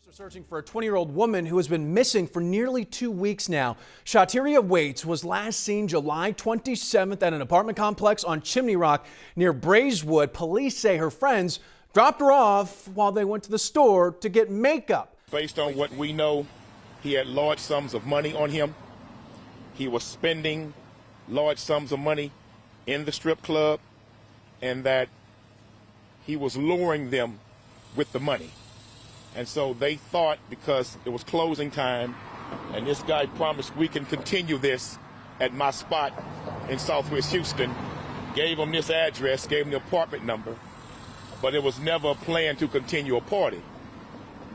Police are searching for a 20-year-old woman who has been missing for nearly 2 weeks now. Shatiria Waits was last seen July 27th at an apartment complex on Chimney Rock near Braeswood. Police say her friends dropped her off while they went to the store to get makeup. Based on what we know, he had large sums of money on him. He was spending large sums of money in the strip club, and that he was luring them with the money. And so they thought, because it was closing time and this guy promised we can continue this at my spot in Southwest Houston, gave him this address, gave him the apartment number, but it was never a plan to continue a party.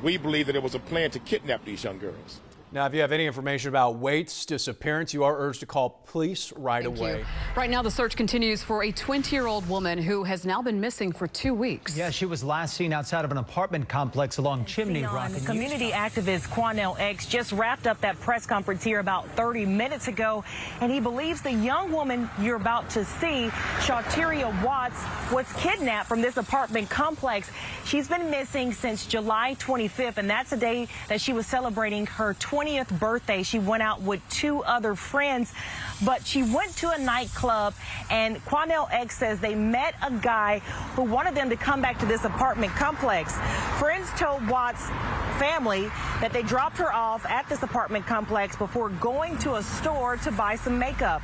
We believe that it was a plan to kidnap these young girls. Now, if you have any information about Waits' disappearance, you are urged to call police right away. Right now, the search continues for a 20-year-old woman who has now been missing for 2 weeks. Yeah, she was last seen outside of an apartment complex along Chimney Rock. Community activist Quanell X just wrapped up that press conference here about 30 minutes ago, and he believes the young woman you're about to see, Shatiria Watts, was kidnapped from this apartment complex. She's been missing since July 25th, and that's the day that she was celebrating her 20th birthday. She went out with 2 other friends, but she went to a nightclub, and Quanell X says they met a guy who wanted them to come back to this apartment complex. Friends told Watts' family that they dropped her off at this apartment complex before going to a store to buy some makeup.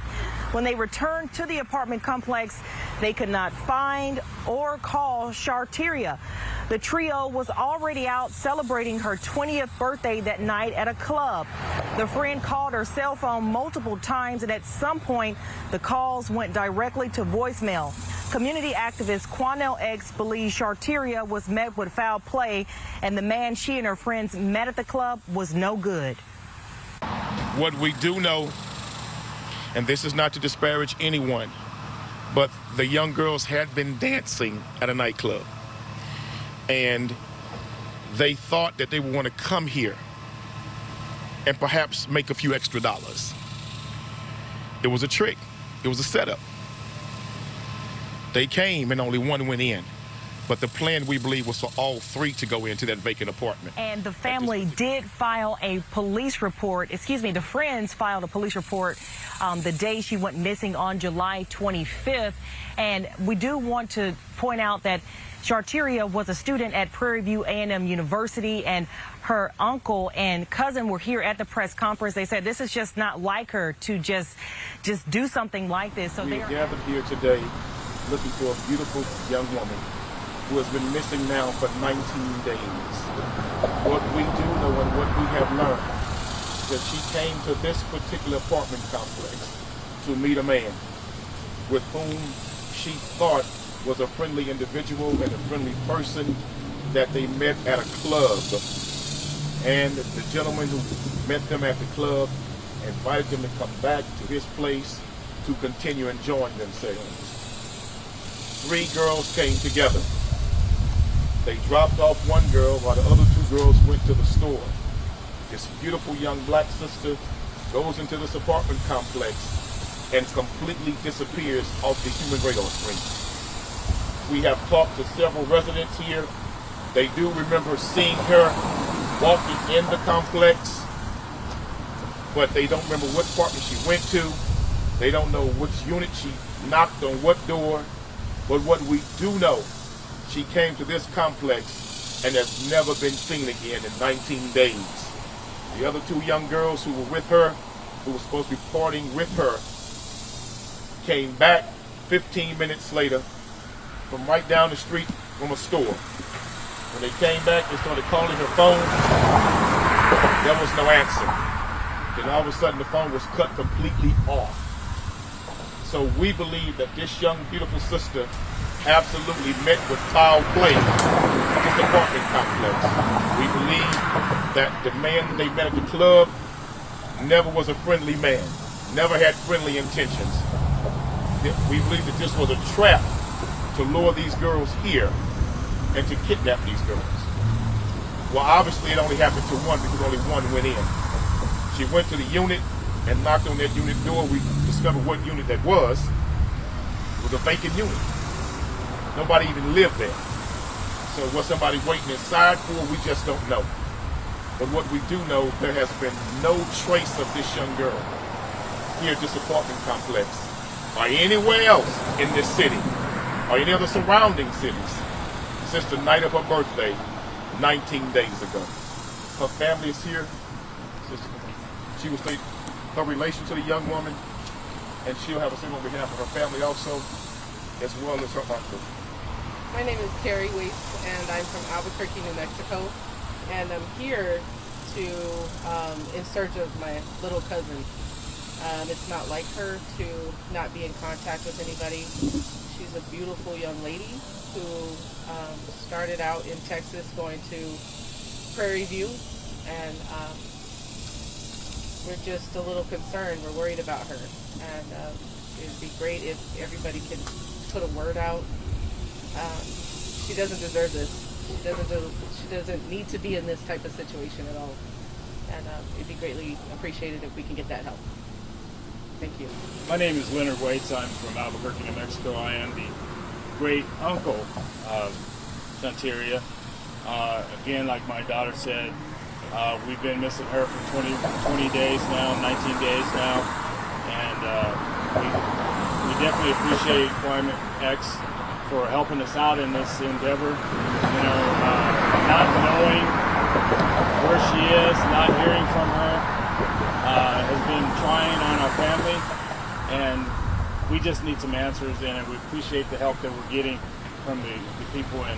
When they returned to the apartment complex, they could not find or call Shatiria. The trio was already out celebrating her 20th birthday that night at a club. The friend called her cell phone multiple times, and at some point, the calls went directly to voicemail. Community activist Quanell X believes Shatiria was met with foul play, and the man she and her friends met at the club was no good. What we do know, and this is not to disparage anyone, but the young girls had been dancing at a nightclub, and they thought that they would want to come here and perhaps make a few extra dollars. It was a trick. It was a setup. They came and only one went in. But the plan, we believe, was for all 3 to go into that vacant apartment. And the family did file a police report. The friends filed a police report the day she went missing on July 25th. And we do want to point out that Shatiria was a student at Prairie View A&M University, and her uncle and cousin were here at the press conference. They said this is just not like her to just do something like this. So we are gathered here today looking for a beautiful young woman who has been missing now for 19 days. What we do know and what we have learned is that she came to this particular apartment complex to meet a man with whom she thought was a friendly individual and a friendly person that they met at a club. And the gentleman who met them at the club invited them to come back to his place to continue enjoying themselves. 3 girls came together. They dropped off one girl while the other 2 girls went to the store. This beautiful young black sister goes into this apartment complex and completely disappears off the human radar screen. We have talked to several residents here. They do remember seeing her walking in the complex, but they don't remember what apartment she went to. They don't know which unit she knocked on what door. But what we do know, she came to this complex and has never been seen again in 19 days. The other 2 young girls who were with her, who were supposed to be partying with her, came back 15 minutes later from right down the street from a store. When they came back, they started calling her phone. There was no answer. Then all of a sudden the phone was cut completely off. So we believe that this young, beautiful sister absolutely met with foul play at this apartment complex. We believe that the man they met at the club never was a friendly man, never had friendly intentions. We believe that this was a trap to lure these girls here and to kidnap these girls. Well, obviously it only happened to one because only one went in. She went to the unit and knocked on that unit door. We discovered what unit that was. It was a vacant unit. Nobody even lived there. So was somebody waiting inside for? We just don't know. But what we do know, there has been no trace of this young girl here at this apartment complex or anywhere else in this city or any other surrounding cities since the night of her birthday 19 days ago. Her family is here. She will state her relation to the young woman, and she'll have a statement on behalf of her family also, as well as her uncle. My name is Carrie Weiss, and I'm from Albuquerque, New Mexico, and I'm here to in search of my little cousin. It's not like her to not be in contact with anybody. She's a beautiful young lady who started out in Texas going to Prairie View, and we're just a little concerned. We're worried about her, and it'd be great if everybody could put a word out. She doesn't deserve this. She doesn't need to be in this type of situation at all, and it'd be greatly appreciated if we can get that help. Thank you. My name is Leonard Waits. I'm from Albuquerque, New Mexico. I am the great uncle of Shanteria. Again, like my daughter said, we've been missing her for 20 days now, 19 days now, and we definitely appreciate Climate X for helping us out in this endeavor. You know, not knowing where she is, not hearing from her, has been trying on our family, and we just need some answers, and we appreciate the help that we're getting from the people in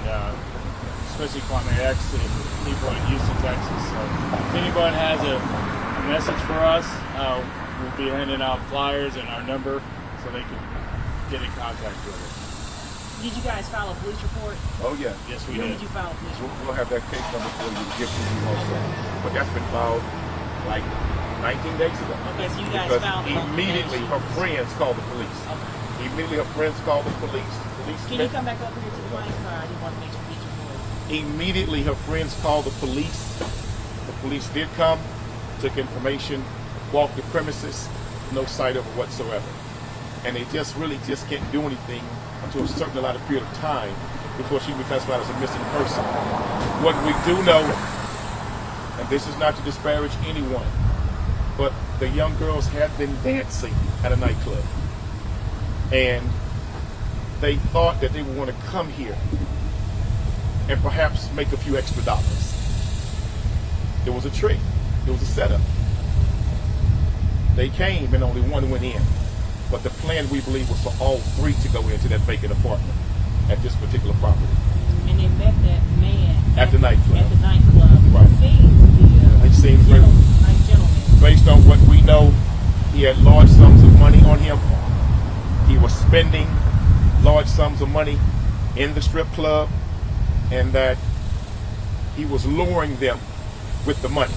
especially Climate X and people in Houston, Texas. So if anyone has a message for us, we'll be handing out flyers and our number so they can get in contact with us. Did you guys file a police report? Oh yeah. Yes, we When did. did you file a police report? We'll have that case number for you to give to you also. But that's been filed like 19 days ago. Okay, so you guys Because filed it on the immediately day her friends called the police. Okay. Immediately her friends called the police. Can you come back over here to the mic? Sorry, I just want to make sure we get your voice. Immediately her friends called the police. The police did come, took information, walked the premises, no sight of her whatsoever. And they just really can't do anything until a certain allotted period of time before she can be classified as a missing person. What we do know, and this is not to disparage anyone, but the young girls had been dancing at a nightclub. And they thought that they would want to come here and perhaps make a few extra dollars. It was a trick. It was a setup. They came and only one went in. But the plan, we believe, was for all three to go into that vacant apartment at this particular property. And they met that man At the nightclub. At the nightclub. Right. It seems It seems very, nice gentleman. based on what we know, he had large sums of money on him. He was spending large sums of money in the strip club, and that he was luring them with the money.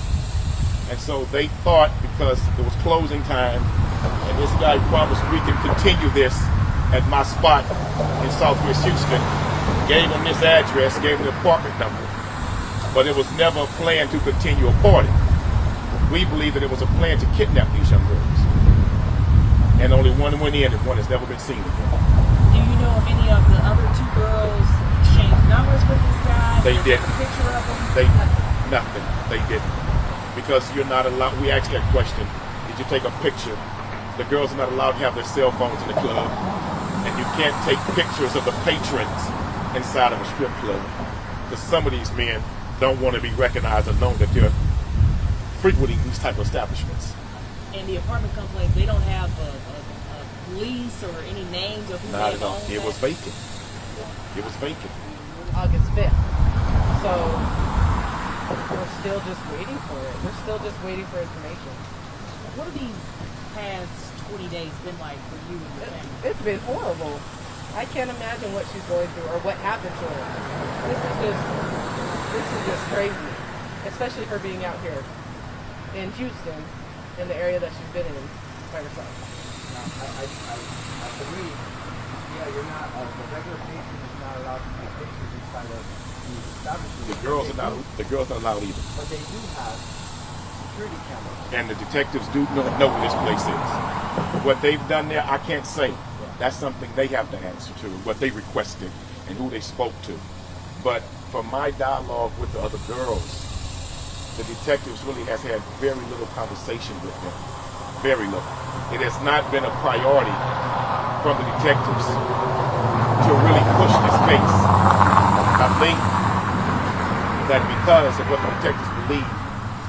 And so they thought, because it was closing time, and this guy promised we can continue this at my spot in Southwest Houston, gave him this address, gave him the apartment number. But it was never a plan to continue a party. We believe that it was a plan to kidnap these young girls. And only one went in, and one has never been seen again. Do you know if any of the other two girls exchanged numbers with this guy? They Was there didn't. a picture of him? Nothing. They didn't. Because you're not allowed, we asked that question, did you take a picture? The girls are not allowed to have their cell phones in the club, and you can't take pictures of the patrons inside of a strip club. Because some of these men don't want to be recognized or known that they're frequenting these type of establishments. And the apartment complex, they don't have a lease or any names of who Not they at all. own It that? was vacant. It was vacant. August 5th. So we're still just waiting for it. We're still just waiting for information. What have these past 20 days been like for you and your family? It's been horrible. I can't imagine what she's going through or what happened to her. This is just crazy. Especially her being out here in Houston, in the area that she's been in by herself. I believe, yeah, you're not, the regular patron is not allowed to take pictures inside of the establishment. The girls are not allowed either. But they do have security cameras. And the detectives do know where this place is. What they've done there, I can't say. That's something they have to answer to, what they requested and who they spoke to. But from my dialogue with the other girls, the detectives really has had very little conversation with them. Very little. It has not been a priority from the detectives to really push this case. I think that because of what the detectives believe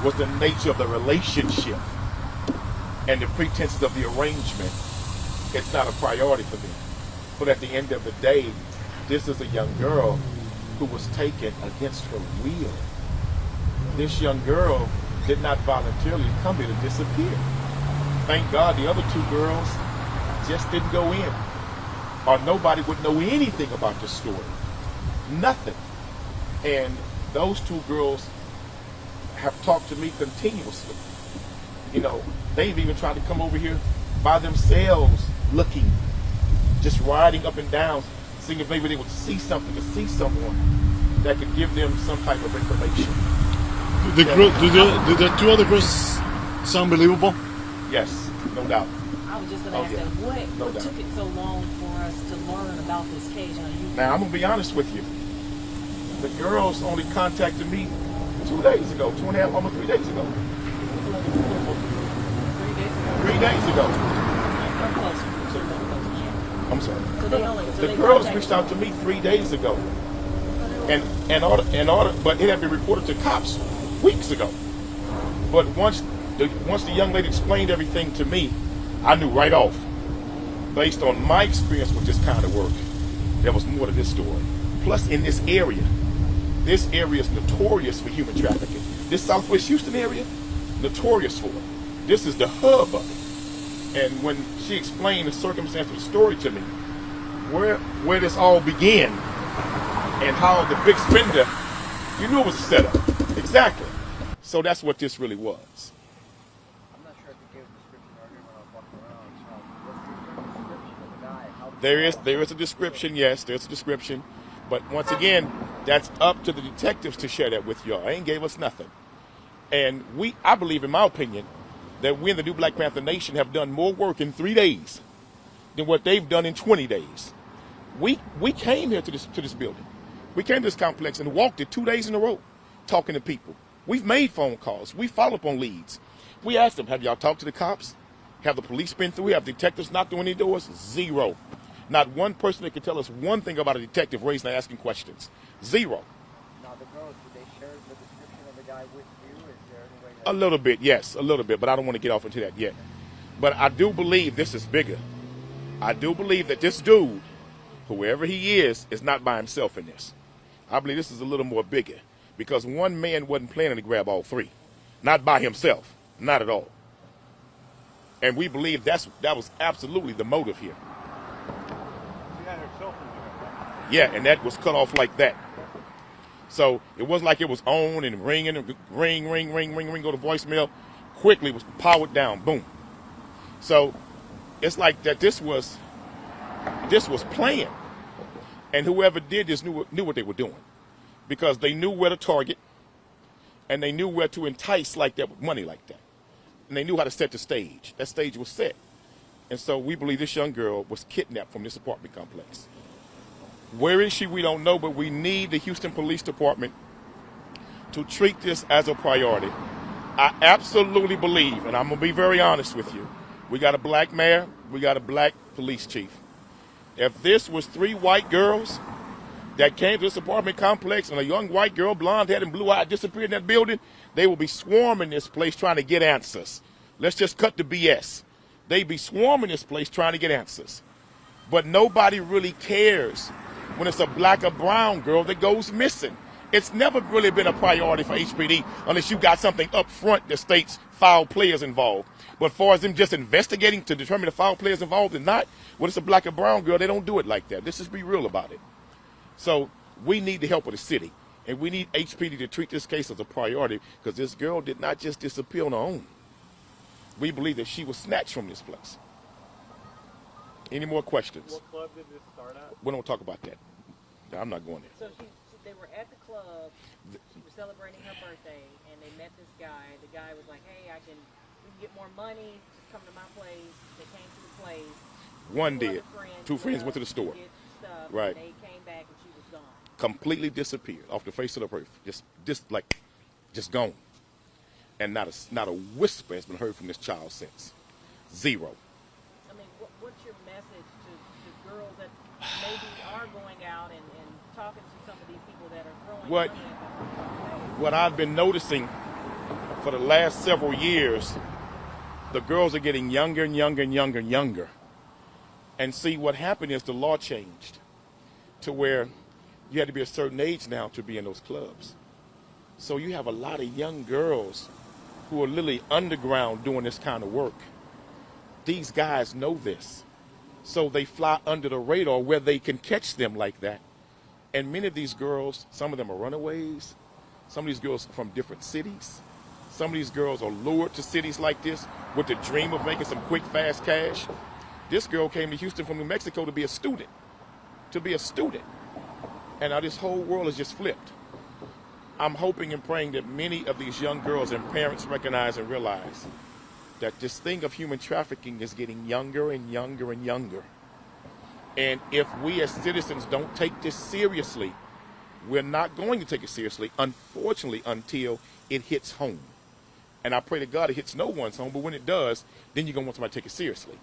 was the nature of the relationship and the pretenses of the arrangement, it's not a priority for them. But at the end of the day, this is a young girl who was taken against her will. This young girl did not voluntarily come here to disappear. Thank God the other two girls just didn't go in, or nobody would know anything about this story. Nothing. And those two girls have talked to me continuously. You know, they've even tried to come over here by themselves, looking, just riding up and down, seeing if maybe they would see something, to see someone that could give them some type of information. Do the two other girls sound believable? Yes, no doubt. I was just going to ask that. What took it so long for us to learn about this case? Now, I'm going to be honest with you. The girls only contacted me 2 days ago, 2.5, almost 3 days ago. 3 days ago. I'm sorry. The girls reached out to me 3 days ago, but it had been reported to cops weeks ago. But once the young lady explained everything to me, I knew right off, based on my experience with this kind of work, there was more to this story. Plus, in this area is notorious for human trafficking. This Southwest Houston area, notorious for it. This is the hub of it. And when she explained the circumstance of the story to me, where this all began, and how the big spender, you knew it was a setup. Exactly. So that's what this really was. I'm not sure if you gave a description earlier when I was walking around. What's the description of the guy? There is a description, yes, there's a description. But once again, that's up to the detectives to share that with y'all. They ain't gave us nothing. And I believe, in my opinion, that we in the New Black Panther Nation have done more work in 3 days than what they've done in 20 days. We came here to this building. We came to this complex and walked it 2 days in a row, talking to people. We've made phone calls. We follow up on leads. We asked them, have y'all talked to the cops? Have the police been through here? Have detectives knocked on any doors? Zero. Not one person that could tell us one thing about a detective raising and asking questions. Zero. Now, the girls, did they share the description of the guy with you? Is there any way A little bit, yes, a little bit, but I don't want to get off into that yet. But I do believe this is bigger. I do believe that this dude, whoever he is not by himself in this. I believe this is a little more bigger, because one man wasn't planning to grab all three. Not by himself, not at all. And we believe that was absolutely the motive here. Yeah, and that was cut off like that. So it wasn't like it was on and ringing, and ring, go to voicemail. Quickly, it was powered down, boom. So it's like that this was planned. And whoever did this knew what they were doing, because they knew where to target, and they knew where to entice like that with money like that. And they knew how to set the stage. That stage was set. And so we believe this young girl was kidnapped from this apartment complex. Where is she? We don't know, but we need the Houston Police Department to treat this as a priority. I absolutely believe, and I'm going to be very honest with you, we got a black mayor, we got a black police chief. If this was 3 white girls that came to this apartment complex and a young white girl, blonde-headed and blue-eyed, disappeared in that building, they will be swarming this place trying to get answers. Let's just cut the BS. They'd be swarming this place trying to get answers. But nobody really cares when it's a black or brown girl that goes missing. It's never really been a priority for HPD unless you got something up front that states foul players involved. But as far as them just investigating to determine the foul players involved or not, when it's a black or brown girl, they don't do it like that. Let's just be real about it. So we need the help of the city, and we need HPD to treat this case as a priority, because this girl did not just disappear on her own. We believe that she was snatched from this place. Any more questions? What club did this start at? We don't talk about that. I'm not going there. So they were at the club. She was celebrating her birthday, and they met this guy. The guy was like, "Hey, we can get more money. Just come to my place." They came to the place. One did. 2 friends went to the store. Stuff, right. And they came back, and she was gone. Completely disappeared off the face of the earth. Just gone. And not a whisper has been heard from this child since. Zero. I mean, what's your message to girls that maybe are going out and talking to some of these people that are throwing money at them? What I've been noticing for the last several years, the girls are getting younger and younger and younger and younger. And see, what happened is the law changed to where you had to be a certain age now to be in those clubs. So you have a lot of young girls who are literally underground doing this kind of work. These guys know this. So they fly under the radar where they can catch them like that. And many of these girls, some of them are runaways. Some of these girls are from different cities. Some of these girls are lured to cities like this with the dream of making some quick, fast cash. This girl came to Houston from New Mexico to be a student. And now this whole world has just flipped. I'm hoping and praying that many of these young girls and parents recognize and realize that this thing of human trafficking is getting younger and younger and younger. And if we as citizens don't take this seriously, we're not going to take it seriously, unfortunately, until it hits home. And I pray to God it hits no one's home, but when it does, then you're going to want somebody to take it seriously.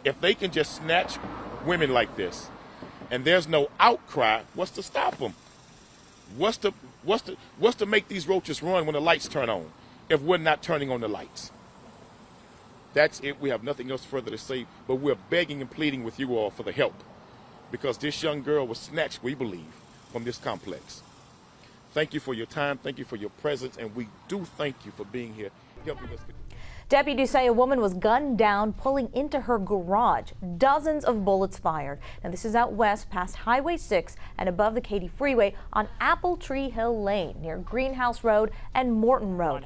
If they can just snatch women like this, and there's no outcry, what's to stop them? What's to make these roaches run when the lights turn on if we're not turning on the lights? That's it. We have nothing else further to say, but we're begging and pleading with you all for the help, because this young girl was snatched, we believe, from this complex. Thank you for your time. Thank you for your presence, and we do thank you for being here, helping us. Deputies say a woman was gunned down pulling into her garage. Dozens of bullets fired. Now this is out west past Highway 6 and above the Katy Freeway on Apple Tree Hill Lane near Greenhouse Road and Morton Road.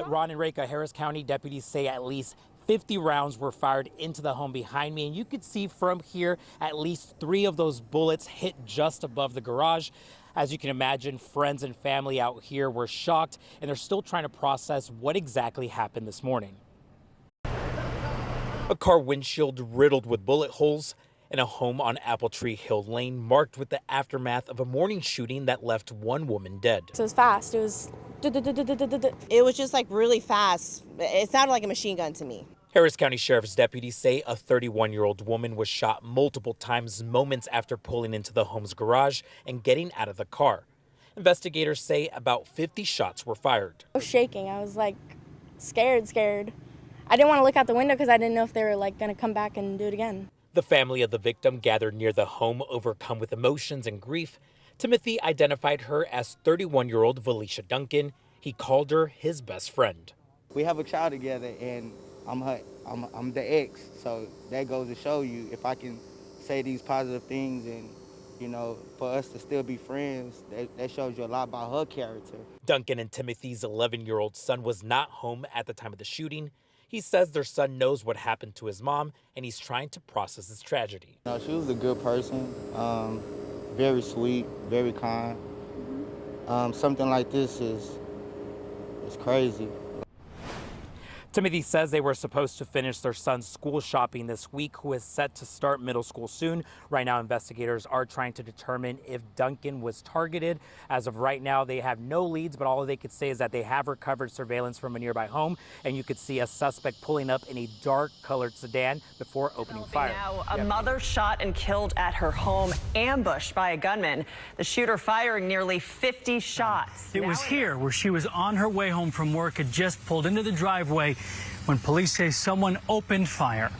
Ron and Reka, Harris County deputies say at least 50 rounds were fired into the home behind me, and you could see from here at least 3 of those bullets hit just above the garage. As you can imagine, friends and family out here were shocked, and they're still trying to process what exactly happened this morning. A car windshield riddled with bullet holes and a home on Apple Tree Hill Lane marked with the aftermath of a morning shooting that left one woman dead. So it was fast. It was just like really fast. It sounded like a machine gun to me. Harris County Sheriff's deputies say a 31-year-old woman was shot multiple times moments after pulling into the home's garage and getting out of the car. Investigators say about 50 shots were fired. I was shaking. I was like scared. I didn't want to look out the window because I didn't know if they were like going to come back and do it again. The family of the victim gathered near the home, overcome with emotions and grief. Timothy identified her as 31-year-old Felicia Duncan. He called her his best friend. We have a child together, and I'm the ex, so that goes to show you, if I can say these positive things and, you know, for us to still be friends, that shows you a lot about her character. Duncan and Timothy's 11-year-old son was not home at the time of the shooting. He says their son knows what happened to his mom, and he's trying to process his tragedy. You know, she was a good person, very sweet, very kind. Something like this is crazy. Timothy says they were supposed to finish their son's school shopping this week, who is set to start middle school soon. Right now, investigators are trying to determine if Duncan was targeted. As of right now, they have no leads, but all they could say is that they have recovered surveillance from a nearby home, and you could see a suspect pulling up in a dark-colored sedan before opening fire. Now, a mother shot and killed at her home, ambushed by a gunman. The shooter firing nearly 50 shots. It was here where she was on her way home from work, had just pulled into the driveway when police say someone opened fire.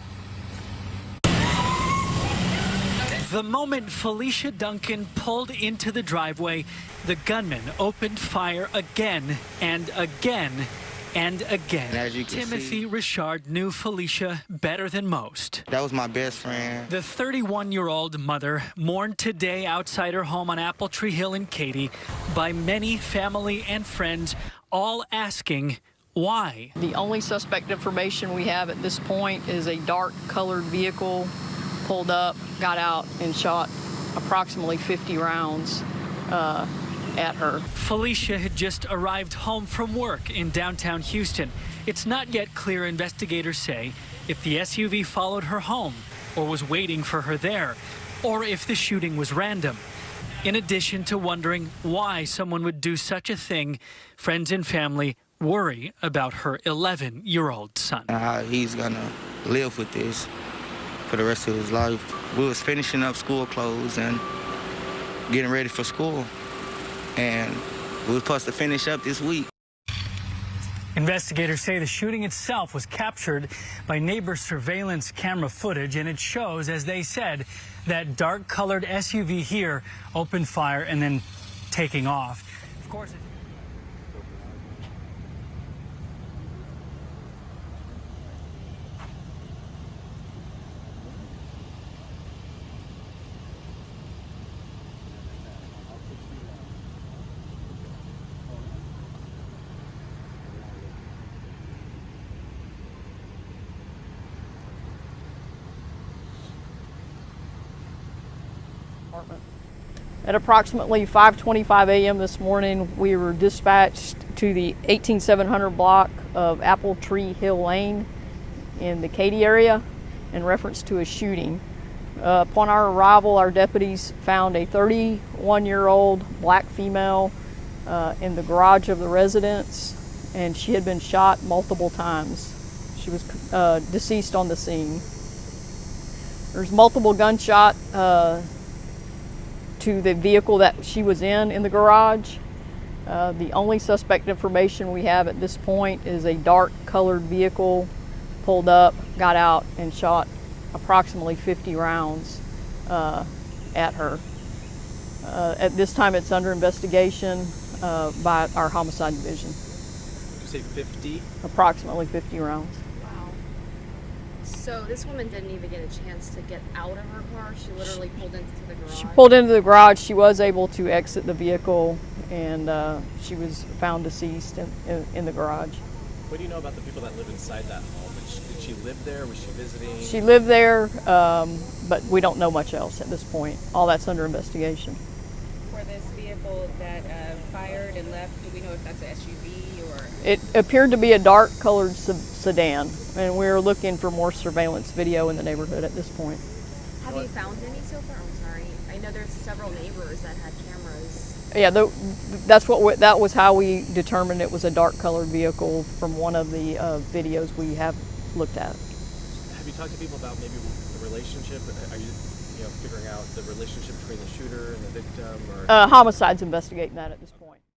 The moment Felicia Duncan pulled into the driveway, the gunman opened fire again and again and again. And as you can Timothy Richard knew Felicia better than most. That was my best friend. The 31-year-old mother mourned today outside her home on Apple Tree Hill in Katy by many family and friends, all asking why. The only suspect information we have at this point is a dark-colored vehicle pulled up, got out, and shot approximately 50 rounds at her. Felicia had just arrived home from work in downtown Houston. It's not yet clear, investigators say, if the SUV followed her home or was waiting for her there, or if the shooting was random. In addition to wondering why someone would do such a thing, friends and family worry about her 11-year-old son. He's gonna live with this for the rest of his life. We was finishing up school clothes and getting ready for school, and we were supposed to finish up this week. Investigators say the shooting itself was captured by neighbor surveillance camera footage, and it shows, as they said, that dark-colored SUV here opened fire and then taking off. Of course, At approximately 5:25 a.m. this morning, we were dispatched to the 18700 block of Apple Tree Hill Lane in the Katy area in reference to a shooting. Upon our arrival, our deputies found a 31-year-old black female in the garage of the residence, and she had been shot multiple times. She was deceased on the scene. There's multiple gunshot to the vehicle that she was in the garage. The only suspect information we have at this point is a dark colored vehicle pulled up, got out, and shot approximately 50 rounds at her. At this time, it's under investigation by our homicide division. Did you say 50? Approximately 50 rounds. So this woman didn't even get a chance to get out of her car. She literally pulled into the garage. She pulled into the garage. She was able to exit the vehicle, and she was found deceased in the garage. What do you know about the people that live inside that home? Did she live there? Was she visiting? She lived there, but we don't know much else at this point. All that's under investigation. For this vehicle that fired and left, do we know if that's an SUV or? It appeared to be a dark-colored sedan, and we're looking for more surveillance video in the neighborhood at this point. Have you found any so far? I'm sorry. I know there's several neighbors that had cameras. Yeah, that was how we determined it was a dark-colored vehicle from one of the videos we have looked at. Have you talked to people about maybe the relationship? Are you figuring out the relationship between the shooter and the victim? Or? Homicide's investigating that at this point.